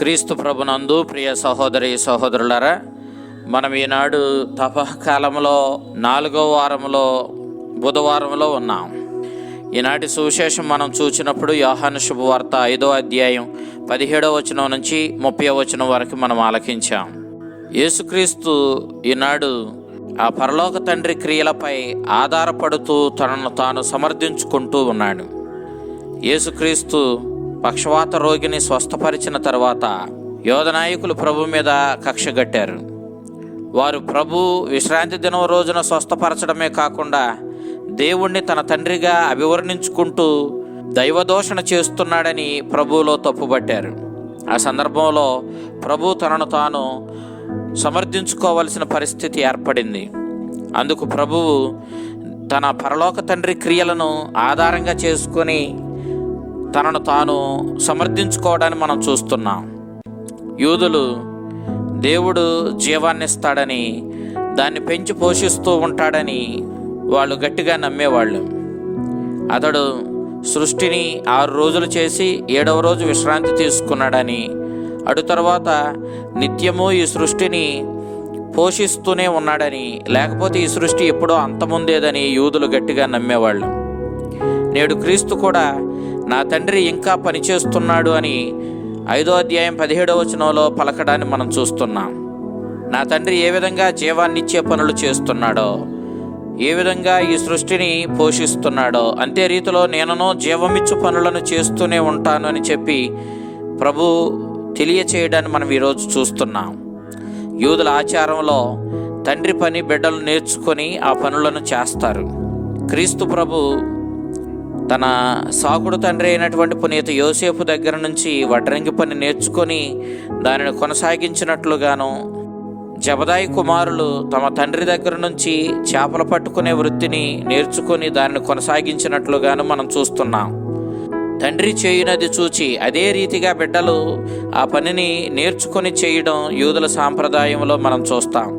క్రీస్తు ప్రభునందు ప్రియ సహోదరి సహోదరులారా, మనం ఈనాడు తపకాలంలో 4వ వారంలో బుధవారంలో ఉన్నాం. ఈనాటి సువిశేషం మనం చూసినప్పుడు యోహాను శుభవార్త 5వ అధ్యాయం 17వ వచనం నుంచి 30వ వచనం వరకు మనం ఆలకించాం. యేసుక్రీస్తు ఈనాడు ఆ పరలోక తండ్రి క్రియలపై ఆధారపడుతూ తనను తాను సమర్థించుకుంటూ ఉన్నాడు. యేసుక్రీస్తు పక్షవాత రోగిని స్వస్థపరిచిన తర్వాత యోధ నాయకులు ప్రభు మీద కక్ష కట్టారు. వారు ప్రభు విశ్రాంతి దినం రోజున స్వస్థపరచడమే కాకుండా దేవుణ్ణి తన తండ్రిగా అభివర్ణించుకుంటూ దైవదోషణ చేస్తున్నాడని ప్రభువులో తప్పుపట్టారు. ఆ సందర్భంలో ప్రభు తనను తాను సమర్థించుకోవలసిన పరిస్థితి ఏర్పడింది. అందుకు ప్రభువు తన పరలోక తండ్రి క్రియలను ఆధారంగా చేసుకొని తనను తాను సమర్థించుకోవడాన్ని మనం చూస్తున్నాం. యూదులు దేవుడు జీవాన్ని ఇస్తాడని, దాన్ని పెంచి పోషిస్తూ ఉంటాడని వాళ్ళు గట్టిగా నమ్మేవాళ్ళు. అతడు సృష్టిని 6 రోజులు చేసి 7వ రోజు విశ్రాంతి తీసుకున్నాడని, అటు తర్వాత నిత్యము ఈ సృష్టిని పోషిస్తూనే ఉన్నాడని, లేకపోతే ఈ సృష్టి ఎప్పుడో అంతముందేదని యూదులు గట్టిగా నమ్మేవాళ్ళు. నేడు క్రీస్తు కూడా నా తండ్రి ఇంకా పనిచేస్తున్నాడు అని 5వ అధ్యాయం 17వ వచనంలో పలకడాన్ని మనం చూస్తున్నాం. నా తండ్రి ఏ విధంగా జీవాన్నిచ్చే పనులు చేస్తున్నాడో, ఏ విధంగా ఈ సృష్టిని పోషిస్తున్నాడో, అంతే రీతిలో నేనును జీవమిచ్చు పనులను చేస్తూనే ఉంటాను అని చెప్పి ప్రభు తెలియచేయడాన్ని మనం ఈరోజు చూస్తున్నాం. యూదుల ఆచారంలో తండ్రి పని బిడ్డలు నేర్చుకొని ఆ పనులను చేస్తారు. క్రీస్తు ప్రభు తన సాకుడు తండ్రి అయినటువంటి పునీత యోసేపు దగ్గర నుంచి వడ్రంగి పని నేర్చుకొని దానిని కొనసాగించినట్లుగాను, జబదాయి కుమారులు తమ తండ్రి దగ్గర నుంచి చేపలు పట్టుకునే వృత్తిని నేర్చుకొని దానిని కొనసాగించినట్లుగాను మనం చూస్తున్నాం. తండ్రి చేయునది చూచి అదే రీతిగా బిడ్డలు ఆ పనిని నేర్చుకొని చేయడం యూదుల సాంప్రదాయంలో మనం చూస్తాం.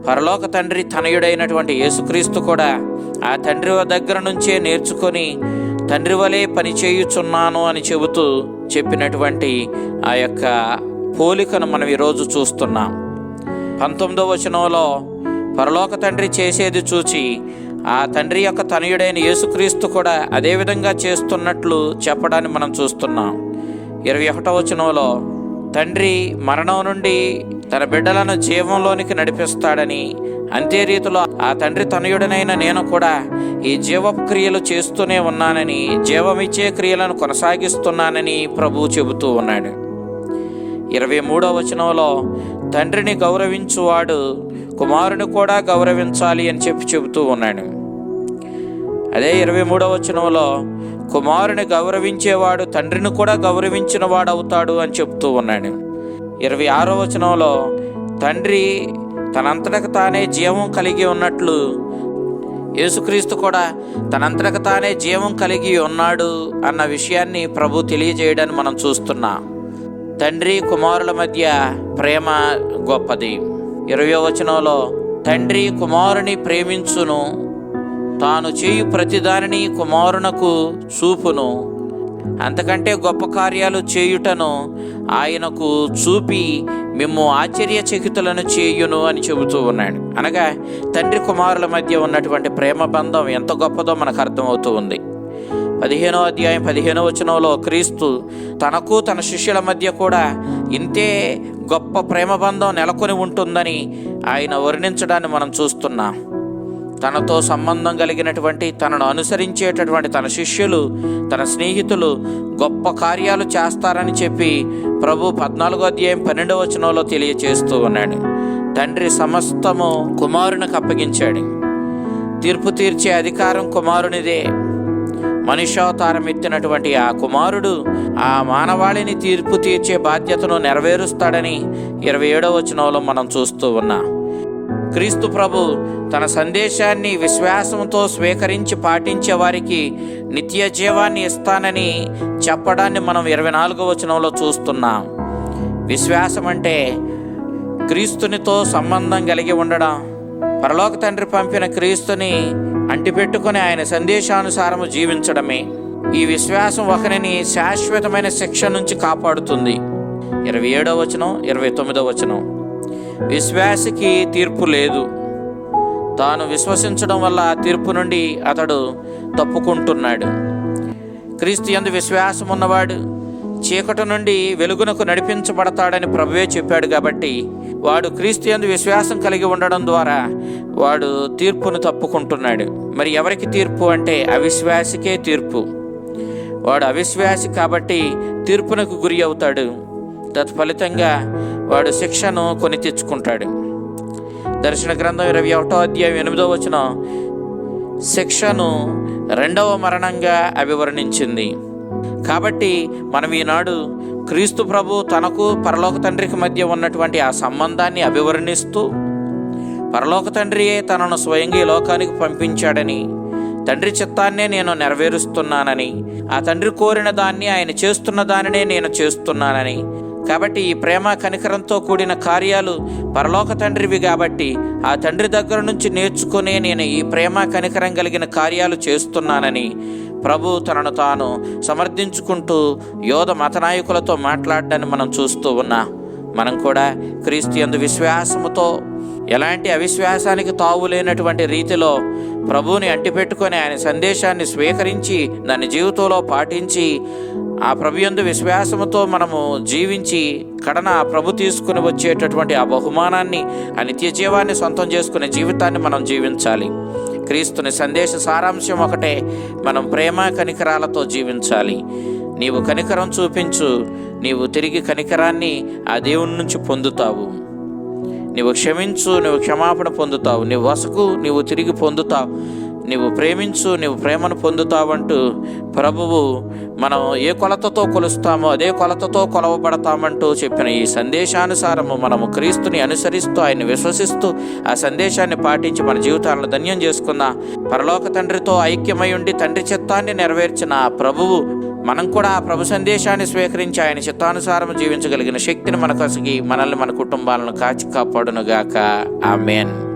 పరలోక తండ్రి తనయుడైనటువంటి యేసుక్రీస్తు కూడా ఆ తండ్రి దగ్గర నుంచే నేర్చుకొని తండ్రి వలె పని చేయుచున్నాను అని చెబుతూ చెప్పినటువంటి ఆ యొక్క పోలికను మనం ఈరోజు చూస్తున్నాం. 19వ వచనంలో పరలోక తండ్రి చేసేది చూచి ఆ తండ్రి యొక్క తనయుడైన యేసుక్రీస్తు కూడా అదేవిధంగా చేస్తున్నట్లు చెప్పడాన్ని మనం చూస్తున్నాం. 21వ వచనంలో తండ్రి మరణం నుండి తన బిడ్డలను జీవంలోనికి నడిపిస్తాడని, అంతే రీతిలో ఆ తండ్రి తనయుడనైన నేను కూడా ఈ జీవపు క్రియలు చేస్తూనే ఉన్నానని, జీవమిచ్చే క్రియలను కొనసాగిస్తున్నానని ప్రభువు చెబుతూ ఉన్నాడు. 23వ వచనంలో తండ్రిని గౌరవించువాడు కుమారుని కూడా గౌరవించాలి అని చెబుతూ ఉన్నాడు. అదే 23వ వచనంలో కుమారుని గౌరవించేవాడు తండ్రిని కూడా గౌరవించిన వాడవుతాడు అని చెప్తూ ఉన్నాడు. 26వ వచనంలో తండ్రి తనంతటకు తానే జీవం కలిగి ఉన్నట్లు యేసుక్రీస్తు కూడా తనంతటకు తానే జీవం కలిగి ఉన్నాడు అన్న విషయాన్ని ప్రభు తెలియజేయడాన్ని మనం చూస్తున్నాం. తండ్రి కుమారుల మధ్య ప్రేమ గొప్పది. 20వ వచనంలో తండ్రి కుమారుని ప్రేమించును, తాను చేయు ప్రతిదానిని కుమారునకు చూపును, అంతకంటే గొప్ప కార్యాలు చేయుటను ఆయనకు చూపి మిమ్ము ఆశ్చర్యచకితులను చేయును అని చెబుతూ ఉన్నాడు. అనగా తండ్రి కుమారుల మధ్య ఉన్నటువంటి ప్రేమ బంధం ఎంత గొప్పదో మనకు అర్థమవుతూ ఉంది. 15వ అధ్యాయం 15వ వచనంలో క్రీస్తు తనకు తన శిష్యుల మధ్య కూడా ఇంతే గొప్ప ప్రేమ బంధం నెలకొని ఉంటుందని ఆయన వర్ణించడాన్ని మనం చూస్తున్నాం. తనతో సంబంధం కలిగినటువంటి, తనను అనుసరించేటటువంటి తన శిష్యులు, తన స్నేహితులు గొప్ప కార్యాలు చేస్తారని చెప్పి ప్రభు 14వ అధ్యాయం 12వ వచనంలో తెలియచేస్తూ ఉన్నాడు. తండ్రి సమస్తము కుమారునికి అప్పగించాడు. తీర్పు తీర్చే అధికారం కుమారునిదే. మనుష్యావతారం ఎత్తినటువంటి ఆ కుమారుడు ఆ మానవాళిని తీర్పు తీర్చే బాధ్యతను నెరవేరుస్తాడని 27వ వచనంలో మనం చూస్తూ ఉన్నాం. క్రీస్తు ప్రభు తన సందేశాన్ని విశ్వాసంతో స్వీకరించి పాటించే వారికి నిత్య జీవాన్ని ఇస్తానని చెప్పడాన్ని మనం 24వ వచనంలో చూస్తున్నాం. విశ్వాసం అంటే క్రీస్తునితో సంబంధం కలిగి ఉండడం, పరలోక తండ్రి పంపిన క్రీస్తుని అంటిపెట్టుకుని ఆయన సందేశానుసారము జీవించడమే. ఈ విశ్వాసం ఒకరిని శాశ్వతమైన శిక్ష నుంచి కాపాడుతుంది. 27వ వచనం, 29వ వచనం. విశ్వాసికి తీర్పు లేదు. తాను విశ్వసించడం వల్ల ఆ తీర్పు నుండి అతడు తప్పుకుంటున్నాడు. క్రీస్తు యందు విశ్వాసం ఉన్నవాడు చీకటి నుండి వెలుగునకు నడిపించబడతాడని ప్రభువే చెప్పాడు. కాబట్టి వాడు క్రీస్తు యందు విశ్వాసం కలిగి ఉండడం ద్వారా వాడు తీర్పును తప్పుకుంటున్నాడు. మరి ఎవరికి తీర్పు అంటే అవిశ్వాసికే తీర్పు. వాడు అవిశ్వాసి కాబట్టి తీర్పునకు గురి అవుతాడు. తత్ఫలితంగా వాడు శిక్షను కొని తెచ్చుకుంటాడు. దర్శన గ్రంథం 21వ అధ్యాయం 8వ వచనం శిక్షను రెండవ మరణంగా అభివర్ణించింది. కాబట్టి మనం ఈనాడు క్రీస్తు ప్రభు తనకు పరలోక తండ్రికి మధ్య ఉన్నటువంటి ఆ సంబంధాన్ని అభివర్ణిస్తూ, పరలోక తండ్రియే తనను స్వయంగా ఈ లోకానికి పంపించాడని, తండ్రి చిత్తాన్నే నేను నెరవేరుస్తున్నానని, ఆ తండ్రి కోరిన దాన్ని ఆయన చేస్తున్న దానినే నేను చేస్తున్నానని, కాబట్టి ఈ ప్రేమ కనికరంతో కూడిన కార్యాలు పరలోక తండ్రివి కాబట్టి ఆ తండ్రి దగ్గర నుంచి నేర్చుకునే నేను ఈ ప్రేమ కనికరం కలిగిన కార్యాలు చేస్తున్నానని ప్రభు తనను తాను సమర్థించుకుంటూ యోధ మతనాయకులతో మాట్లాడడాన్ని మనం చూస్తూ ఉన్నాం. మనం కూడా క్రీస్తు యందు విశ్వాసముతో ఎలాంటి అవిశ్వాసానికి తావు లేనటువంటి రీతిలో ప్రభువుని అంటిపెట్టుకొని ఆయన సందేశాన్ని స్వీకరించి దాన్ని జీవితంలో పాటించి ఆ ప్రభు యందు విశ్వాసముతో మనము జీవించి కడన ఆ ప్రభు తీసుకుని వచ్చేటటువంటి ఆ బహుమానాన్ని, ఆ నిత్య జీవాన్ని సొంతం చేసుకునే జీవితాన్ని మనం జీవించాలి. క్రీస్తుని సందేశ సారాంశం ఒకటే, మనం ప్రేమ కనికరాలతో జీవించాలి. నీవు కనికరం చూపించు, నీవు తిరిగి కనికరాన్ని ఆ దేవుని నుంచి పొందుతావు. నీవు క్షమించు, నువ్వు క్షమాపణ పొందుతావు. నీవు వసకు, నీవు తిరిగి పొందుతావు. నీవు ప్రేమించు, నీవు ప్రేమను పొందుతావంటూ ప్రభువు మనం ఏ కొలతతో కొలుస్తామో అదే కొలతతో కొలవబడతామంటూ చెప్పిన ఈ సందేశానుసారము మనము క్రీస్తుని అనుసరిస్తూ ఆయన్ని విశ్వసిస్తూ ఆ సందేశాన్ని పాటించి మన జీవితాలను ధన్యం చేసుకున్న పరలోక తండ్రితో ఐక్యమై ఉండి తండ్రి చిత్తాన్ని నెరవేర్చిన ఆ ప్రభువు మనం కూడా ఆ ప్రభు సందేశాన్ని స్వీకరించి ఆయన చిత్తానుసారం జీవించగలిగిన శక్తిని మనకు మనల్ని మన కుటుంబాలను కాచి కాపాడునుగాక. ఆమేన్.